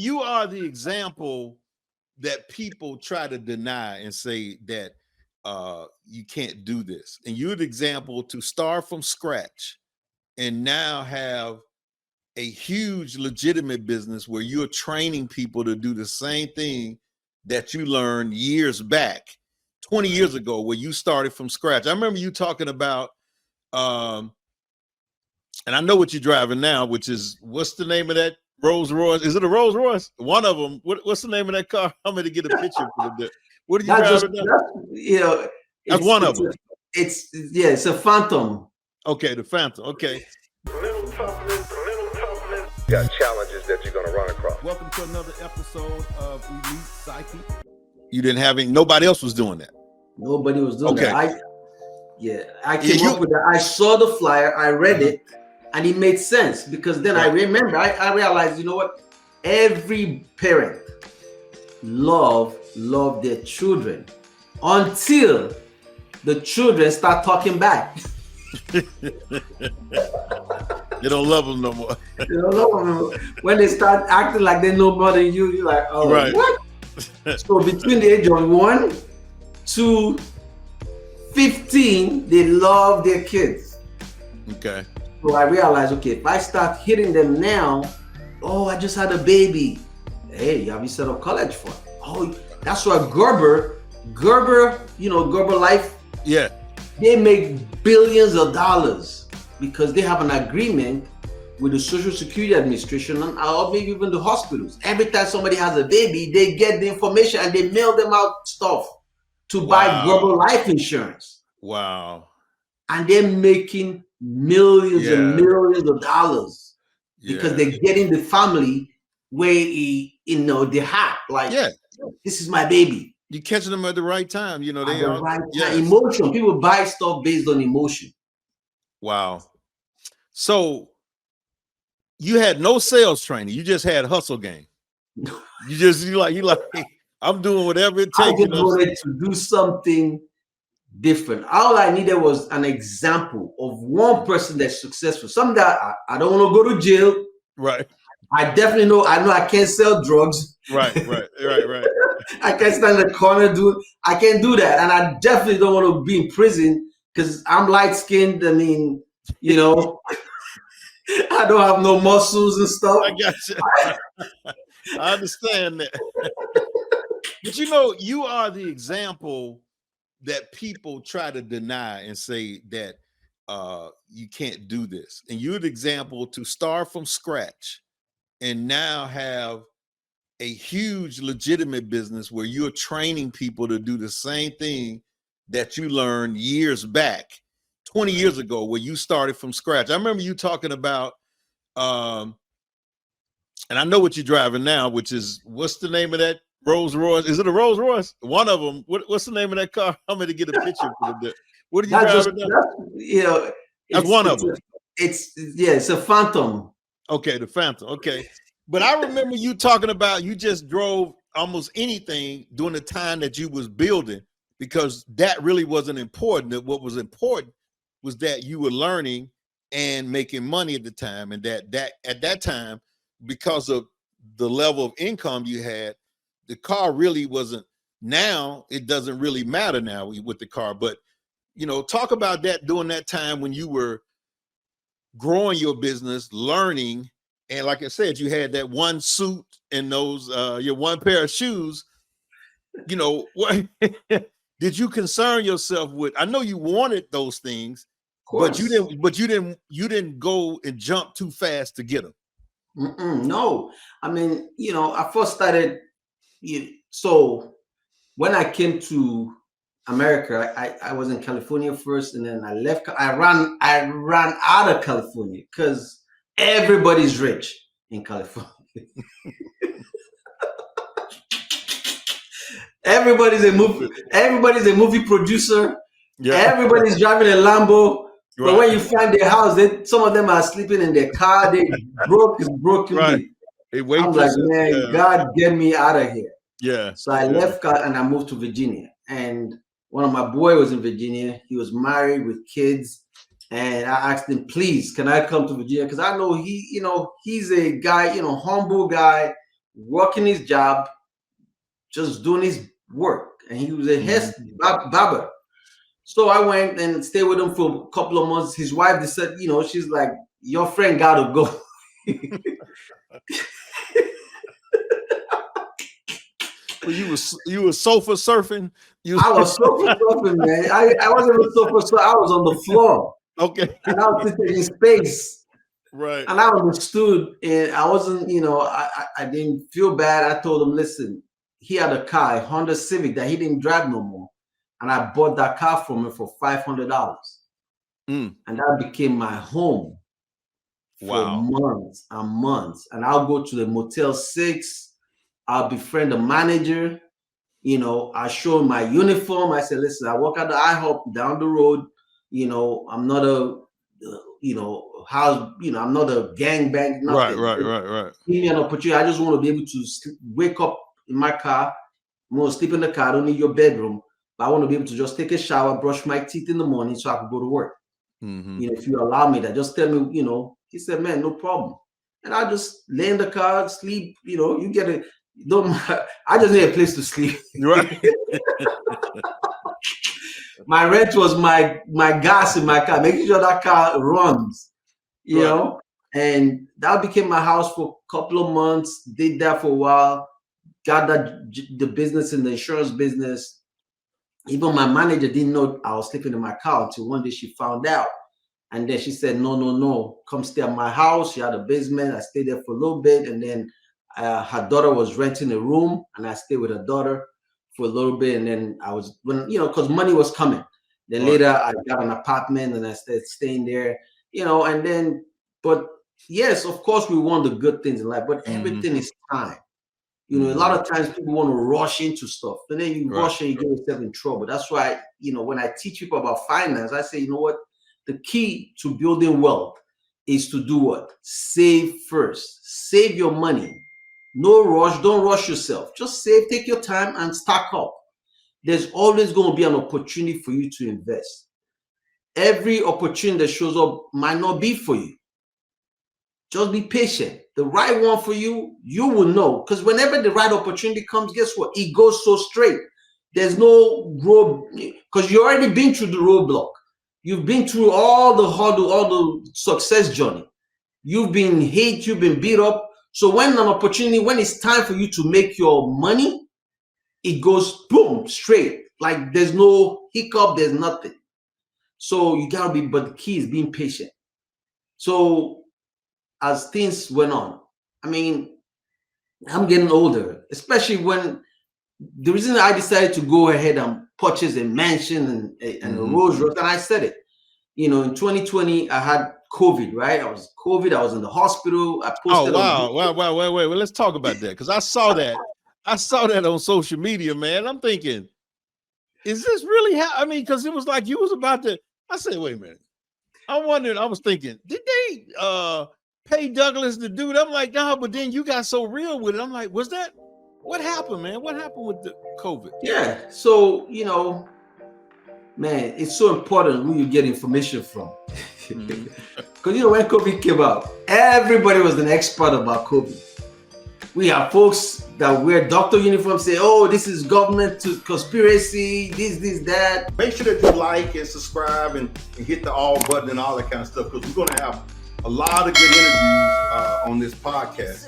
You are the example that people try to deny and say that you can't do this. And you're the example to start from scratch and now have a huge legitimate business where you're training people to do the same thing that you learned years back, 20 years ago, where you started from scratch. I remember you talking about, and I know what you're driving now, which is, what's the name of that Rolls Royce? Is it a Rolls Royce? One of them. What's the name of that car? I'm going to get a picture for the. What are you driving now? That's one of them. It's a Phantom. Okay, the Phantom. Okay. Little toughness. Got challenges that you're gonna run across. Welcome to another episode of Elite Psyche. You didn't have any. Nobody else was doing that. Nobody was doing that. I came up with that. I saw the flyer. I read it, and it made sense because then I remember. I realized, you know what? Every parent love their children until the children start talking back. You don't love them no more. You don't love them no more. When they start acting like they know more than you, you're like, oh, right. What? So between the age of 1 to 15, they love their kids. Okay. So I realized, okay, if I start hitting them now, oh, I just had a baby. Hey, have you set up college fund? Oh, that's why Gerber, Gerber Life. Yeah. They make billions of dollars because they have an agreement with the Social Security Administration or maybe even the hospitals. Every time somebody has a baby, they get the information and they mail them out stuff to buy Gerber Life Insurance. Wow. And they're making millions and millions of dollars because they're getting the family where they have this is my baby. You're catching them at the right time. You know, they are right time. Emotion. People buy stuff based on emotion. Wow. So you had no sales training. You just had hustle game. You like, I'm doing whatever it takes. I just wanted to do something different. All I needed was an example of one person that's successful. Something that I don't want to go to jail. Right. I definitely know I can't sell drugs. Right. I can't stand in the corner, dude. I can't do that. And I definitely don't want to be in prison because I'm light-skinned. I mean, I don't have no muscles and stuff. I got you. I understand that. But you are the example that people try to deny and say that you can't do this. And you're the example to start from scratch and now have a huge legitimate business where you're training people to do the same thing that you learned years back, 20 years ago, where you started from scratch. I remember you talking about, and I know what you're driving now, which is, what's the name of that Rolls Royce? Is it a Rolls Royce? One of them. What's the name of that car? I'm going to get a picture for the. What are you driving now? That's one of them. It's a Phantom. Okay, the Phantom. Okay. But I remember you talking about you just drove almost anything during the time that you was building because that really wasn't important. What was important was that you were learning and making money at the time. And that at that time, because of the level of income you had, the car really wasn't. Now it doesn't really matter now with the car. But, talk about that during that time when you were growing your business, learning. And like I said, you had that one suit and those your one pair of shoes. What did you concern yourself with? I know you wanted those things, but you didn't go and jump too fast to get them. No, I mean, I first started. So when I came to America, I was in California first, and then I left. I ran out of California because everybody's rich in California. Everybody's a movie producer. Yeah. Everybody's driving a Lambo. Right. But when you find their house, some of them are sleeping in their car. They broken. Right. I'm like, man, God, get me out of here. Yeah. So I left and I moved to Virginia. And one of my boys was in Virginia. He was married with kids. And I asked him, please, can I come to Virginia? Because I know he's a guy, humble guy, working his job, just doing his work, and he was a hair barber. So I went and stayed with him for a couple of months. His wife decided, she's like, your friend gotta go. Well, you were sofa surfing. I was sofa surfing, man. I wasn't even sofa surfing. I was on the floor. Okay. And I was sitting in space. Right. And I understood, and I wasn't, I didn't feel bad. I told him, listen, he had a car, a Honda Civic that he didn't drive no more. And I bought that car from him for $500. And that became my home for months and months. And I'll go to the Motel 6. I'll befriend the manager. I show him my uniform. I said, listen, I work at the IHOP down the road. I'm not a, I'm not a gangbang. Nothing. Right. Give me an opportunity. I just want to be able to wake up in my car. I'm going to sleep in the car. I don't need your bedroom. But I want to be able to just take a shower, brush my teeth in the morning so I can go to work. If you allow me that, just tell me, he said, man, no problem. And I just lay in the car, sleep, you get it. I just need a place to sleep. Right. My rent was my gas in my car, making sure that car runs, you know. And that became my house for a couple of months. Did that for a while. Got the business in the insurance business. Even my manager didn't know I was sleeping in my car until one day she found out. And then she said, no, come stay at my house. She had a basement. I stayed there for a little bit. And then her daughter was renting a room, and I stayed with her daughter for a little bit. And then I was, because money was coming. Then later I got an apartment and I started staying there, and then, but yes, of course we want the good things in life, but everything is time. A lot of times people want to rush into stuff, and then you rush and you get yourself in trouble. That's why, when I teach people about finance, I say, what? The key to building wealth is to do what? Save first. Save your money. No rush. Don't rush yourself. Just save, take your time and stack up. There's always going to be an opportunity for you to invest. Every opportunity that shows up might not be for you. Just be patient. The right one for you, you will know. Because whenever the right opportunity comes, guess what? It goes so straight. There's no road, because you already been through the roadblock. You've been through all the hurdle, all the success journey. You've been hit, you've been beat up. So when an opportunity, when it's time for you to make your money, it goes boom, straight. Like there's no hiccup, there's nothing. So you gotta be, but the key is being patient. So as things went on, I'm getting older, especially when the reason I decided to go ahead and purchase a mansion and a Rolls Royce, and I said it, in 2020, I had COVID, right? I was in the hospital. I posted. Oh, wow. Wait. Well, let's talk about that. Because I saw that. I saw that on social media, man. I'm thinking, is this really because it was like you was about to, I said, wait a minute. I was thinking, did they pay Douglas to do it? I'm like, no, but then you got so real with it. I'm like, what happened, man? What happened with the COVID? Yeah. So, man, it's so important who you get information from. Because, when COVID came out, everybody was an expert about COVID. We have folks that wear doctor uniforms say, oh, this is government conspiracy, this, that. Make sure that you like and subscribe and hit the all button and all that kind of stuff, because we're going to have a lot of good interviews on this podcast.